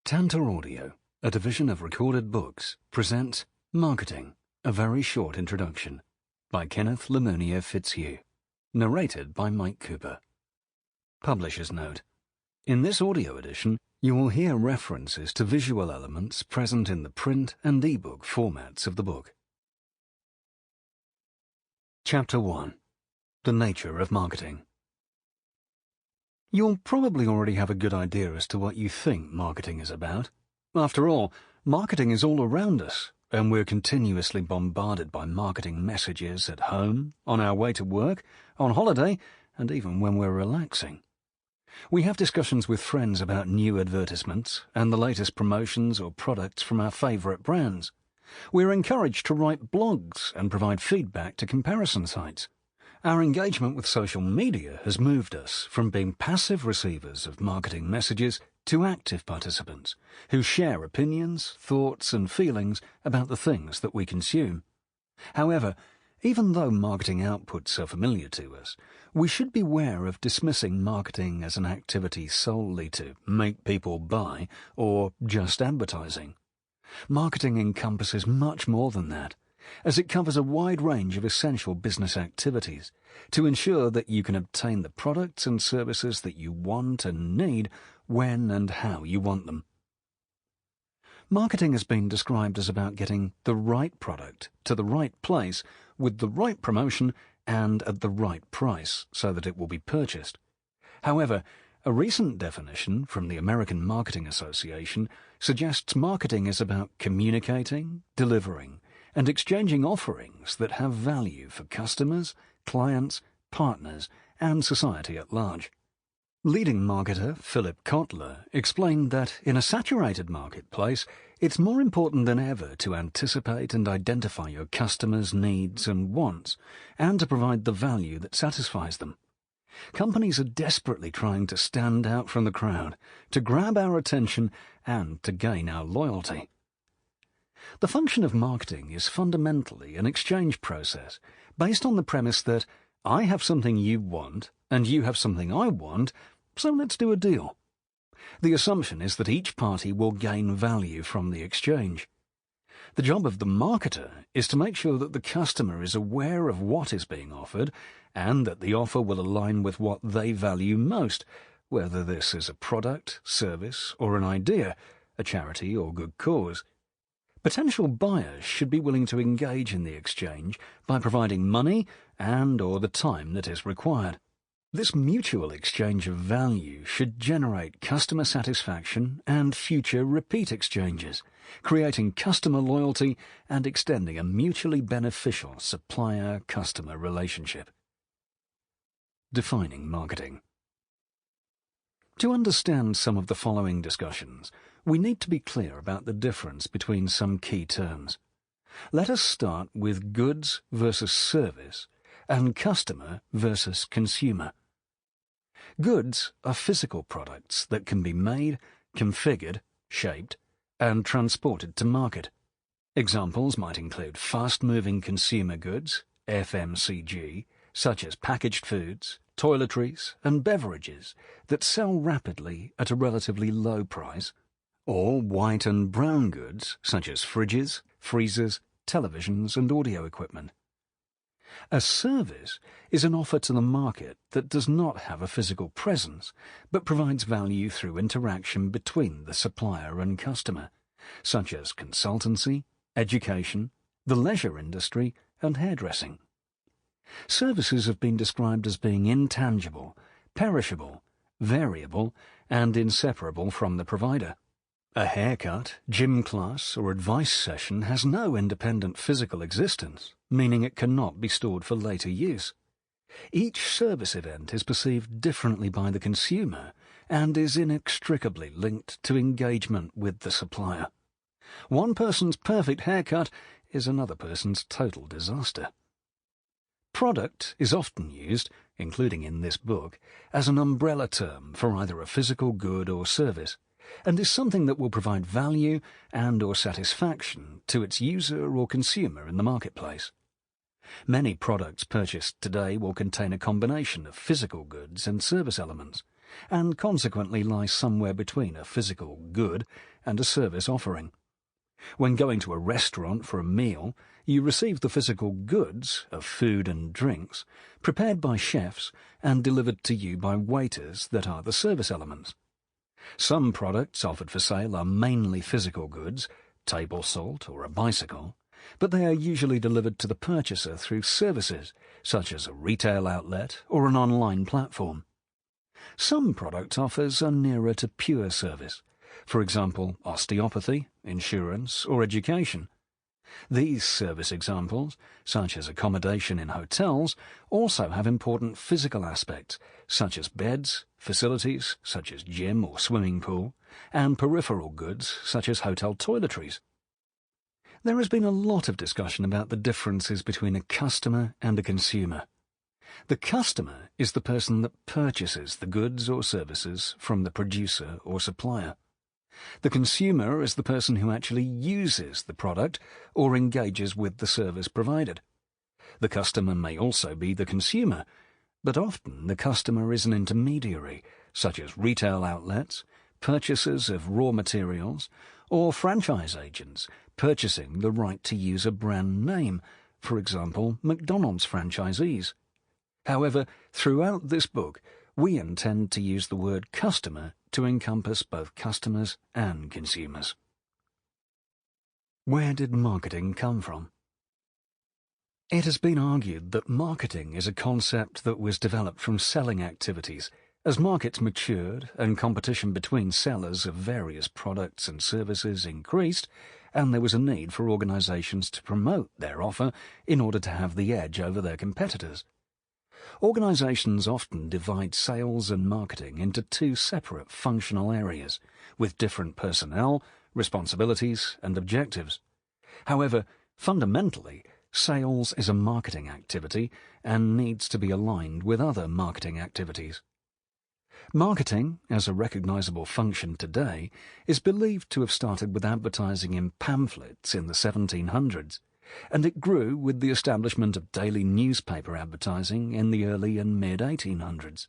Tantor Audio, a division of Recorded Books, presents Marketing, a Very Short Introduction by Kenneth Le Meunier-Fitzhugh, narrated by Mike Cooper. Publisher's note. In this audio edition, you will hear references to visual elements present in the print and ebook formats of the book. Chapter 1. The Nature of Marketing. You'll probably already have a good idea as to what you think marketing is about. After all, marketing is all around us, and we're continuously bombarded by marketing messages at home, on our way to work, on holiday, and even when we're relaxing. We have discussions with friends about new advertisements and the latest promotions or products from our favourite brands. We're encouraged to write blogs and provide feedback to comparison sites. Our engagement with social media has moved us from being passive receivers of marketing messages to active participants who share opinions, thoughts and feelings about the things that we consume. However, even though marketing outputs are familiar to us, we should beware of dismissing marketing as an activity solely to make people buy or just advertising. Marketing encompasses much more than that, as it covers a wide range of essential business activities to ensure that you can obtain the products and services that you want and need when and how you want them. Marketing has been described as about getting the right product to the right place with the right promotion and at the right price so that it will be purchased. However, a recent definition from the American Marketing Association suggests marketing is about communicating, delivering, and exchanging offerings that have value for customers, clients, partners, and society at large. Leading marketer Philip Kotler explained that in a saturated marketplace, it's more important than ever to anticipate and identify your customers' needs and wants, and to provide the value that satisfies them. Companies are desperately trying to stand out from the crowd, to grab our attention, and to gain our loyalty. The function of marketing is fundamentally an exchange process based on the premise that I have something you want and you have something I want, so let's do a deal. The assumption is that each party will gain value from the exchange. The job of the marketer is to make sure that the customer is aware of what is being offered and that the offer will align with what they value most, whether this is a product, service, or an idea, a charity or good cause. Potential buyers should be willing to engage in the exchange by providing money and/or the time that is required. This mutual exchange of value should generate customer satisfaction and future repeat exchanges, creating customer loyalty and extending a mutually beneficial supplier-customer relationship. Defining marketing. To understand some of the following discussions, we need to be clear about the difference between some key terms. Let us start with goods versus service and customer versus consumer. Goods are physical products that can be made, configured, shaped, and transported to market. Examples might include fast-moving consumer goods, FMCG, such as packaged foods, toiletries, and beverages that sell rapidly at a relatively low price, or white and brown goods such as fridges, freezers, televisions, and audio equipment. A service is an offer to the market that does not have a physical presence, but provides value through interaction between the supplier and customer, such as consultancy, education, the leisure industry, and hairdressing. Services have been described as being intangible, perishable, variable, and inseparable from the provider. A haircut, gym class, or advice session has no independent physical existence, meaning it cannot be stored for later use. Each service event is perceived differently by the consumer and is inextricably linked to engagement with the supplier. One person's perfect haircut is another person's total disaster. Product is often used, including in this book, as an umbrella term for either a physical good or service, and is something that will provide value and/or satisfaction to its user or consumer in the marketplace. Many products purchased today will contain a combination of physical goods and service elements, and consequently lie somewhere between a physical good and a service offering. When going to a restaurant for a meal, you receive the physical goods of food and drinks, prepared by chefs and delivered to you by waiters that are the service elements. Some products offered for sale are mainly physical goods, table salt or a bicycle, but they are usually delivered to the purchaser through services, such as a retail outlet or an online platform. Some product offers are nearer to pure service, for example, osteopathy, insurance, or education. These service examples, such as accommodation in hotels, also have important physical aspects, such as beds, facilities, such as gym or swimming pool, and peripheral goods, such as hotel toiletries. There has been a lot of discussion about the differences between a customer and a consumer. The customer is the person that purchases the goods or services from the producer or supplier. The consumer is the person who actually uses the product or engages with the service provided. The customer may also be the consumer, but often the customer is an intermediary, such as retail outlets, purchasers of raw materials, or franchise agents purchasing the right to use a brand name, for example, McDonald's franchisees. However, throughout this book, we intend to use the word customer to encompass both customers and consumers. Where did marketing come from? It has been argued that marketing is a concept that was developed from selling activities as markets matured and competition between sellers of various products and services increased, and there was a need for organizations to promote their offer in order to have the edge over their competitors. Organizations often divide sales and marketing into two separate functional areas, with different personnel, responsibilities, and objectives. However, fundamentally, sales is a marketing activity and needs to be aligned with other marketing activities. Marketing, as a recognizable function today, is believed to have started with advertising in pamphlets in the 1700s, and it grew with the establishment of daily newspaper advertising in the early and mid-1800s.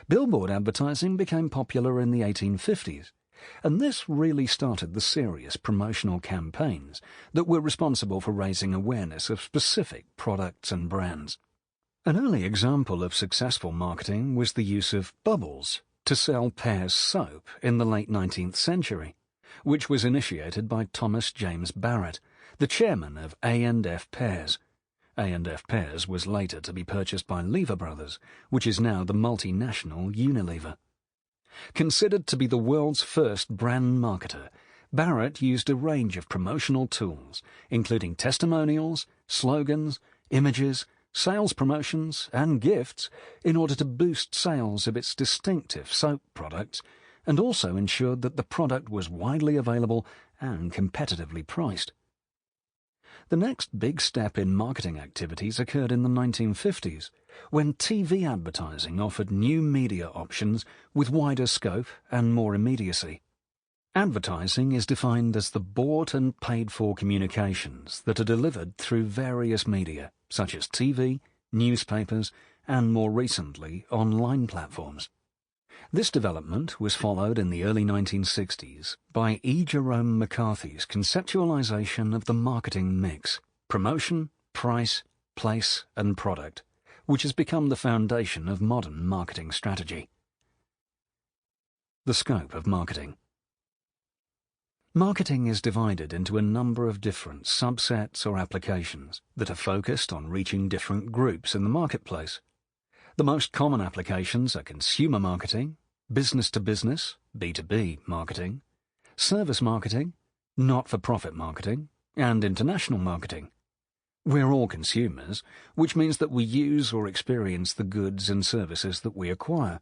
Billboard advertising became popular in the 1850s, and this really started the serious promotional campaigns that were responsible for raising awareness of specific products and brands. An early example of successful marketing was the use of bubbles to sell Pears soap in the late 19th century, which was initiated by Thomas James Barrett, the chairman of A&F Pears. A&F Pears was later to be purchased by Lever Brothers, which is now the multinational Unilever. Considered to be the world's first brand marketer, Barrett used a range of promotional tools, including testimonials, slogans, images, sales promotions, and gifts in order to boost sales of its distinctive soap products, and also ensured that the product was widely available and competitively priced. The next big step in marketing activities occurred in the 1950s, when TV advertising offered new media options with wider scope and more immediacy. Advertising is defined as the bought and paid-for communications that are delivered through various media, such as TV, newspapers, and more recently, online platforms. This development was followed in the early 1960s by E. Jerome McCarthy's conceptualization of the marketing mix: promotion, price, place, and product, which has become the foundation of modern marketing strategy. The scope of marketing. Marketing is divided into a number of different subsets or applications that are focused on reaching different groups in the marketplace. The most common applications are consumer marketing, business-to-business, B2B marketing, service marketing, not-for-profit marketing, and international marketing. We're all consumers, which means that we use or experience the goods and services that we acquire.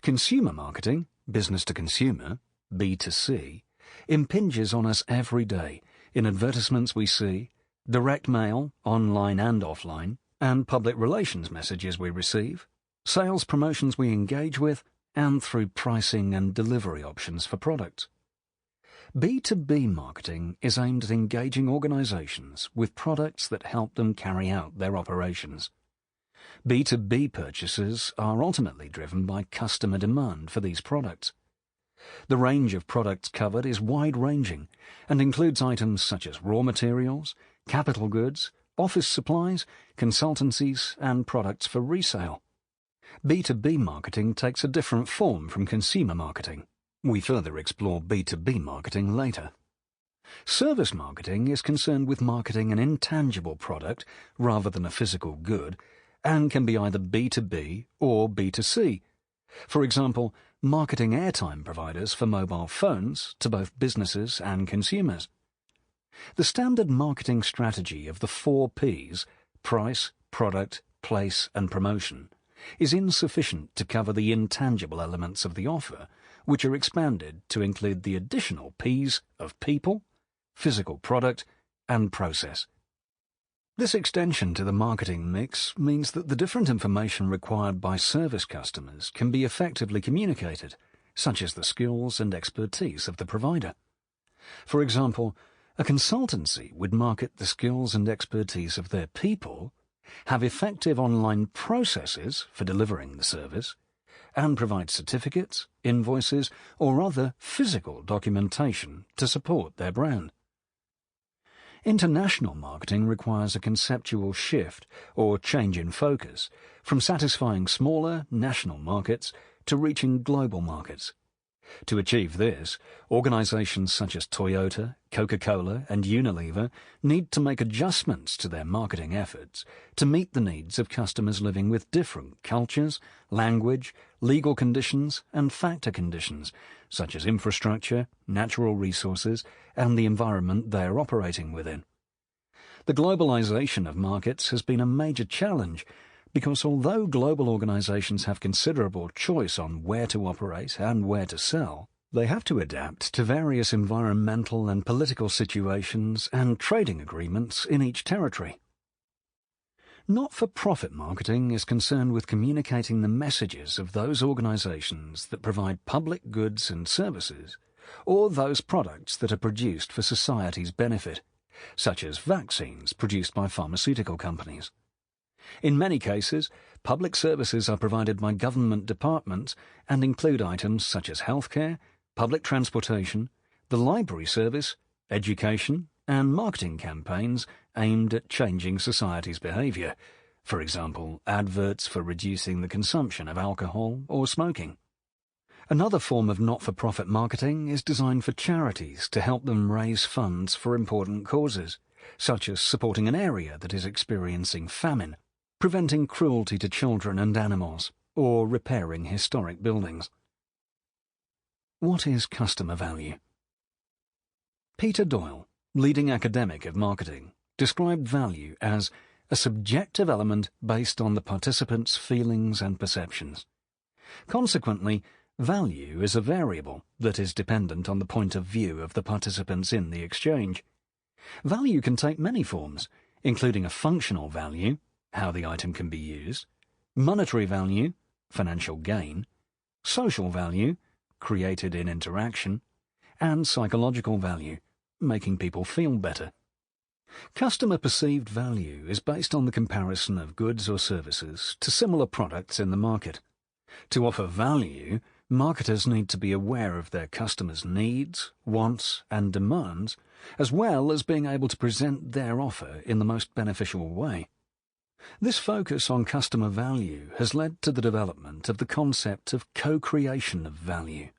Consumer marketing, business-to-consumer, B2C, impinges on us every day in advertisements we see, direct mail, online and offline, and public relations messages we receive, sales promotions we engage with, and through pricing and delivery options for products. B2B marketing is aimed at engaging organizations with products that help them carry out their operations. B2B purchases are ultimately driven by customer demand for these products. The range of products covered is wide-ranging and includes items such as raw materials, capital goods, office supplies, consultancies, and products for resale. B2B marketing takes a different form from consumer marketing. We further explore B2B marketing later. Service marketing is concerned with marketing an intangible product rather than a physical good, and can be either B2B or B2C. For example, marketing airtime providers for mobile phones to both businesses and consumers. The standard marketing strategy of the 4 Ps, price, product, place, and promotion, is insufficient to cover the intangible elements of the offer, which are expanded to include the additional Ps of people, physical product, and process. This extension to the marketing mix means that the different information required by service customers can be effectively communicated, such as the skills and expertise of the provider. For example, a consultancy would market the skills and expertise of their people, have effective online processes for delivering the service, and provide certificates, invoices, or other physical documentation to support their brand. International marketing requires a conceptual shift or change in focus from satisfying smaller national markets to reaching global markets. To achieve this, organizations such as Toyota, Coca-Cola, and Unilever need to make adjustments to their marketing efforts to meet the needs of customers living with different cultures, language, legal conditions, and factor conditions, such as infrastructure, natural resources, and the environment they are operating within. The globalization of markets has been a major challenge because although global organizations have considerable choice on where to operate and where to sell, they have to adapt to various environmental and political situations and trading agreements in each territory. Not-for-profit marketing is concerned with communicating the messages of those organizations that provide public goods and services, or those products that are produced for society's benefit, such as vaccines produced by pharmaceutical companies. In many cases, public services are provided by government departments and include items such as healthcare, public transportation, the library service, education, and marketing campaigns aimed at changing society's behavior, for example, adverts for reducing the consumption of alcohol or smoking. Another form of not-for-profit marketing is designed for charities to help them raise funds for important causes, such as supporting an area that is experiencing famine, preventing cruelty to children and animals, or repairing historic buildings. What is customer value? Peter Doyle, leading academic of marketing, described value as a subjective element based on the participants' feelings and perceptions. Consequently, value is a variable that is dependent on the point of view of the participants in the exchange. Value can take many forms, including a functional value, how the item can be used, monetary value, financial gain, social value, created in interaction, and psychological value, making people feel better. Customer perceived value is based on the comparison of goods or services to similar products in the market. To offer value, marketers need to be aware of their customers' needs, wants, and demands, as well as being able to present their offer in the most beneficial way. This focus on customer value has led to the development of the concept of co-creation of value,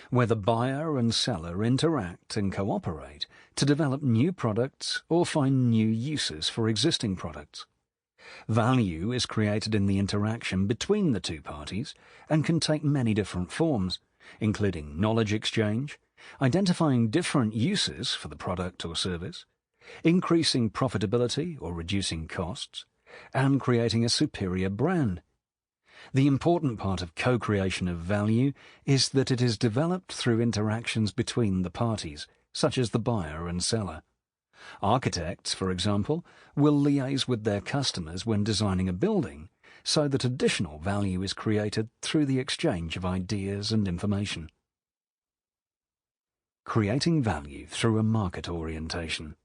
where the buyer and seller interact and cooperate to develop new products or find new uses for existing products. Value is created in the interaction between the two parties and can take many different forms, including knowledge exchange, identifying different uses for the product or service, increasing profitability or reducing costs, and creating a superior brand. The important part of co-creation of value is that it is developed through interactions between the parties, such as the buyer and seller. Architects, for example, will liaise with their customers when designing a building, so that additional value is created through the exchange of ideas and information. Creating value through a market orientation.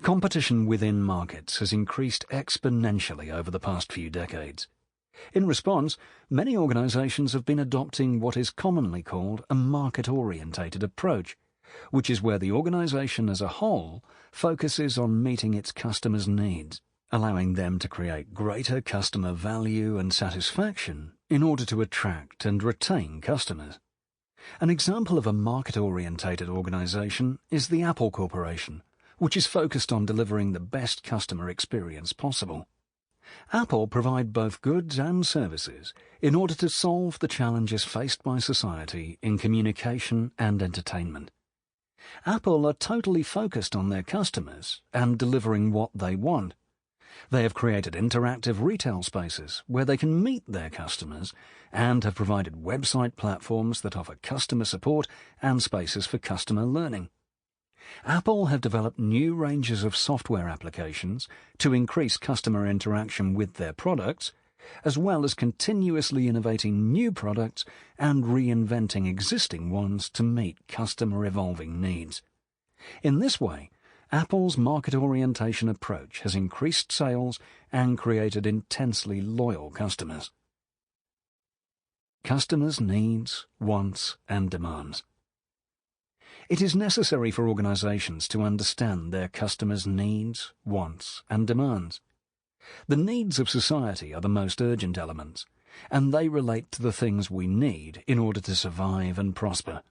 Competition within markets has increased exponentially over the past few decades. In response, many organizations have been adopting what is commonly called a market-orientated approach, which is where the organization as a whole focuses on meeting its customers' needs, allowing them to create greater customer value and satisfaction in order to attract and retain customers. An example of a market-orientated organization is the Apple Corporation, which is focused on delivering the best customer experience possible. Apple provide both goods and services in order to solve the challenges faced by society in communication and entertainment. Apple are totally focused on their customers and delivering what they want. They have created interactive retail spaces where they can meet their customers and have provided website platforms that offer customer support and spaces for customer learning. Apple have developed new ranges of software applications to increase customer interaction with their products, as well as continuously innovating new products and reinventing existing ones to meet customer evolving needs. In this way, Apple's market orientation approach has increased sales and created intensely loyal customers. Customers' needs, wants, and demands. It is necessary for organizations to understand their customers' needs, wants, and demands. The needs of society are the most urgent elements, and they relate to the things we need in order to survive and prosper.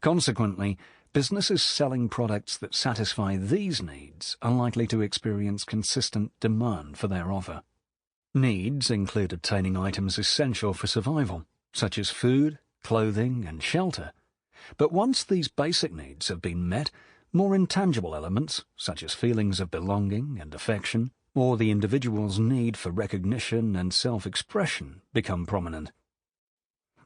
Consequently, businesses selling products that satisfy these needs are likely to experience consistent demand for their offer. Needs include obtaining items essential for survival, such as food, clothing, and shelter. But once these basic needs have been met, more intangible elements, such as feelings of belonging and affection, or the individual's need for recognition and self-expression, become prominent.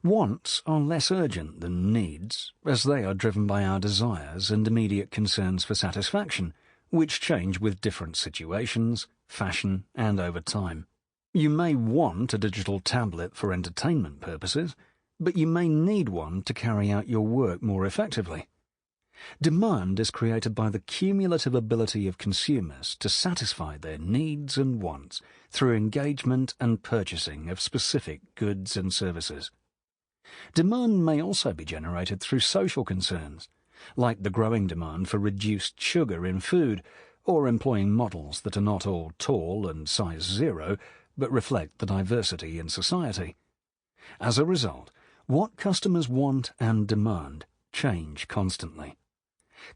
Wants are less urgent than needs, as they are driven by our desires and immediate concerns for satisfaction, which change with different situations, fashion, and over time. You may want a digital tablet for entertainment purposes, but you may need one to carry out your work more effectively. Demand is created by the cumulative ability of consumers to satisfy their needs and wants through engagement and purchasing of specific goods and services. Demand may also be generated through social concerns, like the growing demand for reduced sugar in food, or employing models that are not all tall and size 0, but reflect the diversity in society. As a result, what customers want and demand change constantly.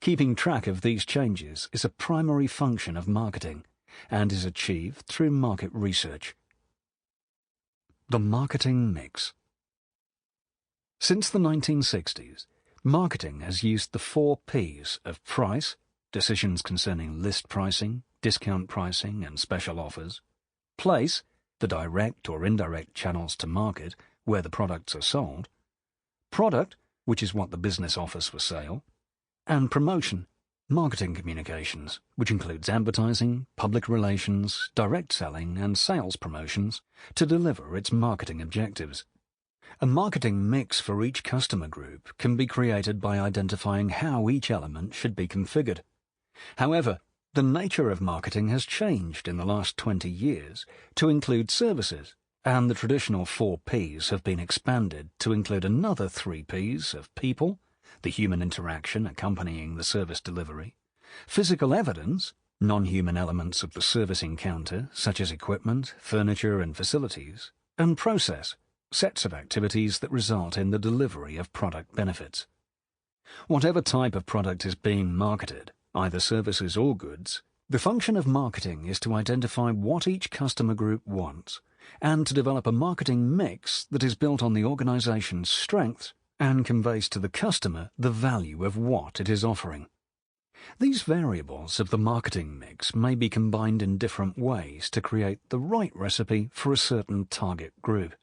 Keeping track of these changes is a primary function of marketing and is achieved through market research. The marketing mix. Since the 1960s, marketing has used the 4 Ps of price, decisions concerning list pricing, discount pricing, and special offers; place, the direct or indirect channels to market where the products are sold; product, which is what the business offers for sale; and promotion, marketing communications, which includes advertising, public relations, direct selling, and sales promotions to deliver its marketing objectives. A marketing mix for each customer group can be created by identifying how each element should be configured. However, the nature of marketing has changed in the last 20 years to include services, and the traditional 4 Ps have been expanded to include another 3 Ps of people, the human interaction accompanying the service delivery; physical evidence, non-human elements of the service encounter, such as equipment, furniture, and facilities; and process, sets of activities that result in the delivery of product benefits. Whatever type of product is being marketed, either services or goods, the function of marketing is to identify what each customer group wants and to develop a marketing mix that is built on the organization's strengths and conveys to the customer the value of what it is offering. These variables of the marketing mix may be combined in different ways to create the right recipe for a certain target group.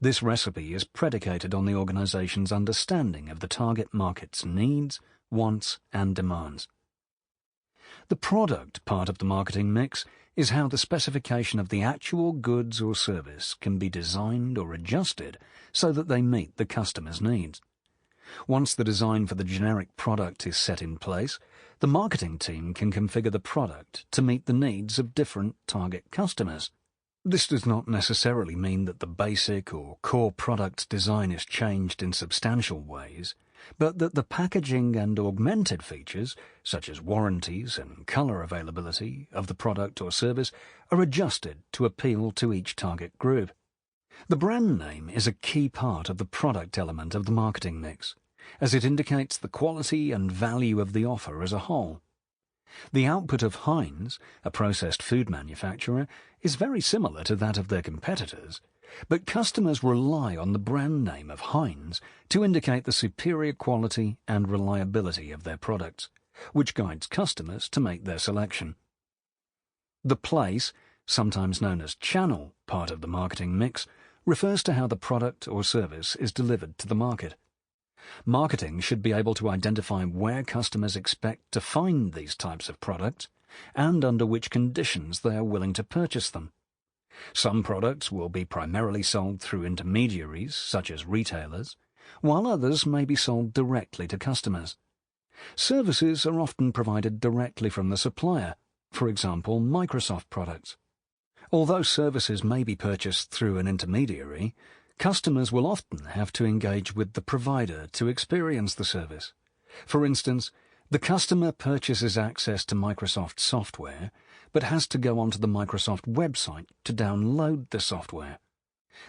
This recipe is predicated on the organization's understanding of the target market's needs, wants, and demands. The product part of the marketing mix is how the specification of the actual goods or service can be designed or adjusted so that they meet the customer's needs. Once the design for the generic product is set in place, the marketing team can configure the product to meet the needs of different target customers. This does not necessarily mean that the basic or core product design is changed in substantial ways, but that the packaging and augmented features, such as warranties and color availability of the product or service, are adjusted to appeal to each target group. The brand name is a key part of the product element of the marketing mix, as it indicates the quality and value of the offer as a whole. The output of Heinz, a processed food manufacturer, is very similar to that of their competitors, but customers rely on the brand name of Heinz to indicate the superior quality and reliability of their products, which guides customers to make their selection. The place, sometimes known as channel, part of the marketing mix, refers to how the product or service is delivered to the market. Marketing should be able to identify where customers expect to find these types of products and under which conditions they are willing to purchase them. Some products will be primarily sold through intermediaries, such as retailers, while others may be sold directly to customers. Services are often provided directly from the supplier, for example, Microsoft products. Although services may be purchased through an intermediary, customers will often have to engage with the provider to experience the service. For instance, the customer purchases access to Microsoft software, but has to go onto the Microsoft website to download the software.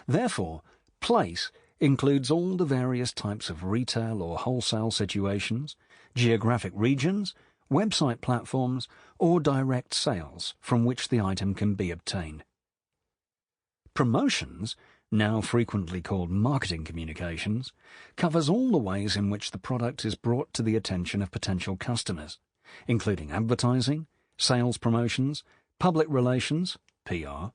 Therefore, place includes all the various types of retail or wholesale situations, geographic regions, website platforms, or direct sales from which the item can be obtained. Promotions, now frequently called marketing communications, covers all the ways in which the product is brought to the attention of potential customers, including advertising, sales promotions, public relations, PR,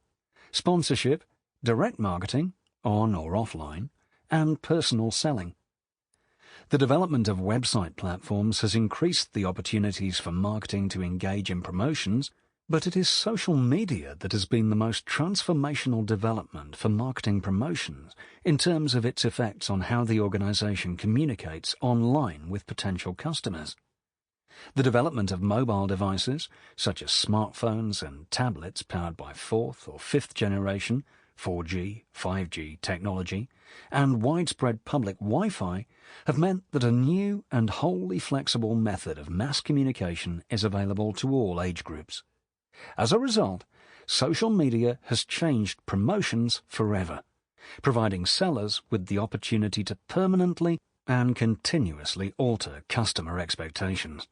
sponsorship, direct marketing, on or offline, and personal selling. The development of website platforms has increased the opportunities for marketing to engage in promotions, but it is social media that has been the most transformational development for marketing promotions in terms of its effects on how the organization communicates online with potential customers. The development of mobile devices, such as smartphones and tablets powered by fourth or fifth generation 4G, 5G technology, and widespread public Wi-Fi have meant that a new and wholly flexible method of mass communication is available to all age groups. As a result, social media has changed promotions forever, providing sellers with the opportunity to permanently and continuously alter customer expectations.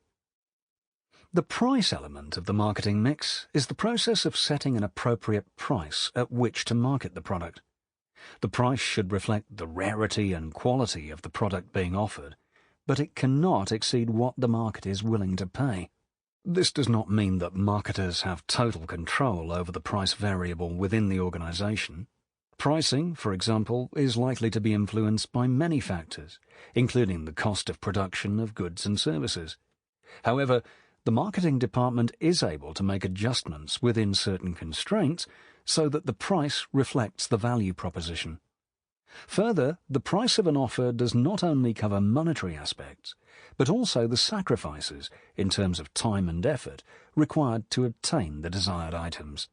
The price element of the marketing mix is the process of setting an appropriate price at which to market the product. The price should reflect the rarity and quality of the product being offered, but it cannot exceed what the market is willing to pay. This does not mean that marketers have total control over the price variable within the organization. Pricing, for example, is likely to be influenced by many factors, including the cost of production of goods and services. However, the marketing department is able to make adjustments within certain constraints so that the price reflects the value proposition. Further, the price of an offer does not only cover monetary aspects, but also the sacrifices in terms of time and effort required to obtain the desired items.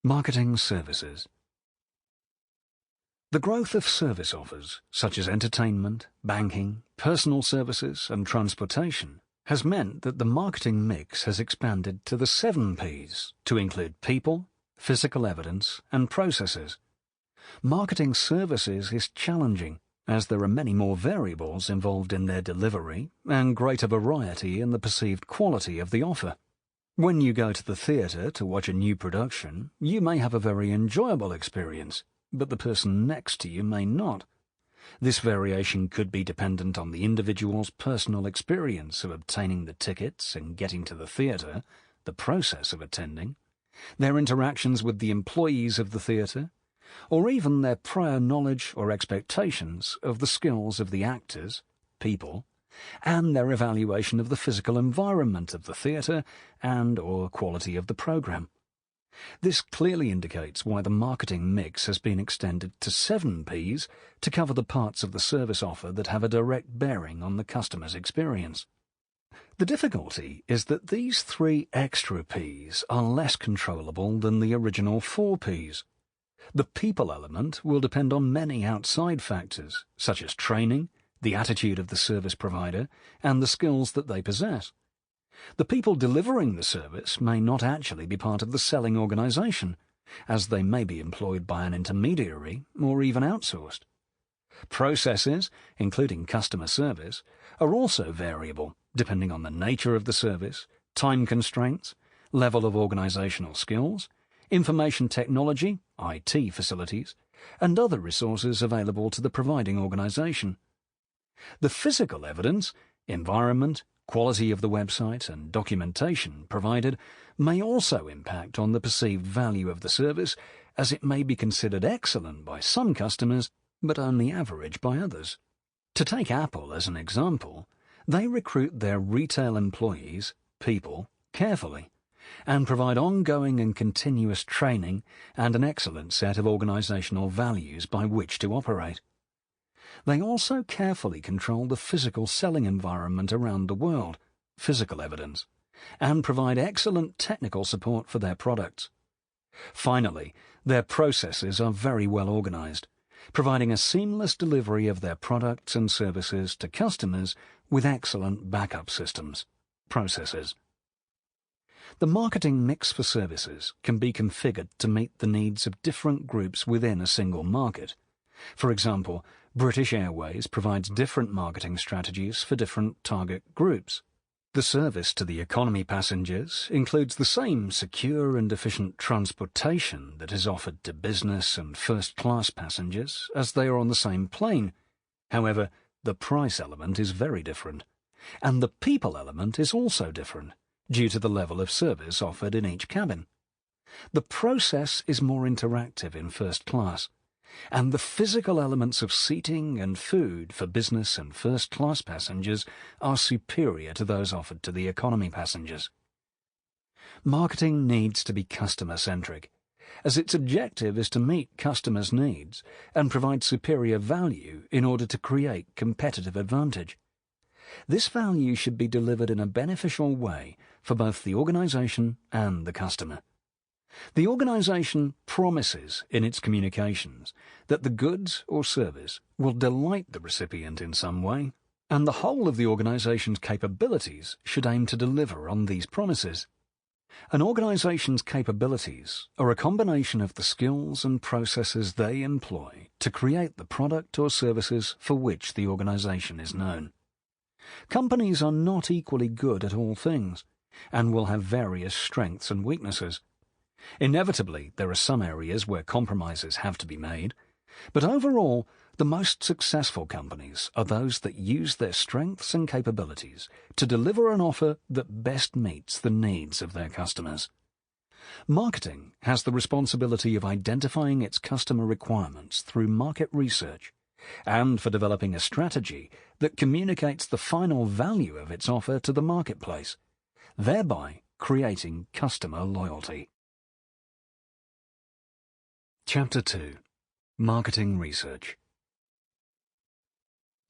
Marketing services. The growth of service offers, such as entertainment, banking, personal services, and transportation, has meant that the marketing mix has expanded to the 7 Ps to include people, physical evidence, and processes. Marketing services is challenging, as there are many more variables involved in their delivery and greater variety in the perceived quality of the offer. When you go to the theatre to watch a new production, you may have a very enjoyable experience, but the person next to you may not. This variation could be dependent on the individual's personal experience of obtaining the tickets and getting to the theatre, the process of attending, their interactions with the employees of the theatre, or even their prior knowledge or expectations of the skills of the actors, people, and their evaluation of the physical environment of the theatre and/or quality of the programme. This clearly indicates why the marketing mix has been extended to 7 Ps to cover the parts of the service offer that have a direct bearing on the customer's experience. The difficulty is that these 3 extra Ps are less controllable than the original 4 Ps. The people element will depend on many outside factors, such as training, the attitude of the service provider, and the skills that they possess. The people delivering the service may not actually be part of the selling organization, as they may be employed by an intermediary or even outsourced. Processes, including customer service, are also variable, depending on the nature of the service, time constraints, level of organizational skills, information technology, IT facilities, and other resources available to the providing organization. The physical evidence, environment, quality of the website, and documentation provided may also impact on the perceived value of the service, as it may be considered excellent by some customers but only average by others. To take Apple as an example, they recruit their retail employees, people, carefully, and provide ongoing and continuous training and an excellent set of organizational values by which to operate. They also carefully control the physical selling environment around the world, physical evidence, and provide excellent technical support for their products. Finally, their processes are very well organized, providing a seamless delivery of their products and services to customers with excellent backup systems, processes. The marketing mix for services can be configured to meet the needs of different groups within a single market. For example, British Airways provides different marketing strategies for different target groups. The service to the economy passengers includes the same secure and efficient transportation that is offered to business and first-class passengers as they are on the same plane. However, the price element is very different, and the people element is also different, due to the level of service offered in each cabin. The process is more interactive in first class, and the physical elements of seating and food for business and first-class passengers are superior to those offered to the economy passengers. Marketing needs to be customer-centric, as its objective is to meet customers' needs and provide superior value in order to create competitive advantage. This value should be delivered in a beneficial way for both the organization and the customer. The organization promises in its communications that the goods or service will delight the recipient in some way, and the whole of the organization's capabilities should aim to deliver on these promises. An organization's capabilities are a combination of the skills and processes they employ to create the product or services for which the organization is known. Companies are not equally good at all things, and will have various strengths and weaknesses. Inevitably, there are some areas where compromises have to be made, but overall, the most successful companies are those that use their strengths and capabilities to deliver an offer that best meets the needs of their customers. Marketing has the responsibility of identifying its customer requirements through market research, and for developing a strategy that communicates the final value of its offer to the marketplace, thereby creating customer loyalty. Chapter 2. Marketing Research.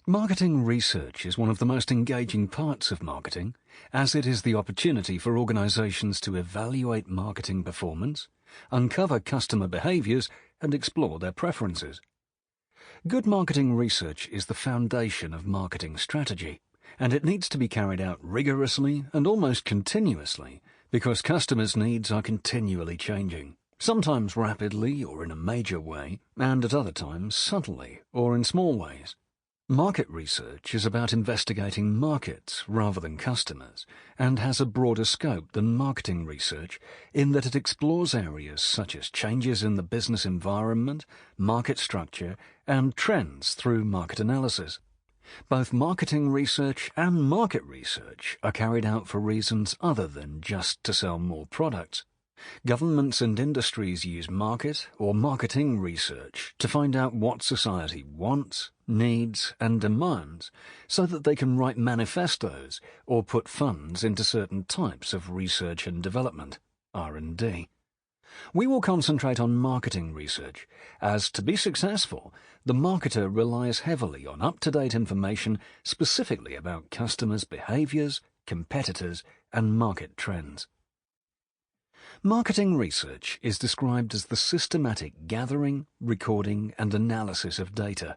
Marketing research is one of the most engaging parts of marketing, as it is the opportunity for organizations to evaluate marketing performance, uncover customer behaviors, and explore their preferences. Good marketing research is the foundation of marketing strategy, and it needs to be carried out rigorously and almost continuously because customers' needs are continually changing, sometimes rapidly or in a major way, and at other times subtly or in small ways. Market research is about investigating markets rather than customers, and has a broader scope than marketing research in that it explores areas such as changes in the business environment, market structure, and trends through market analysis. Both marketing research and market research are carried out for reasons other than just to sell more products. Governments and industries use market or marketing research to find out what society wants, needs, and demands so that they can write manifestos or put funds into certain types of research and development, R&D. We will concentrate on marketing research, as to be successful, the marketer relies heavily on up-to-date information specifically about customers' behaviors, competitors, and market trends. Marketing research is described as the systematic gathering, recording, and analysis of data,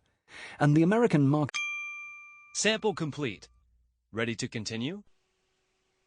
and the American market... Sample complete. Ready to continue?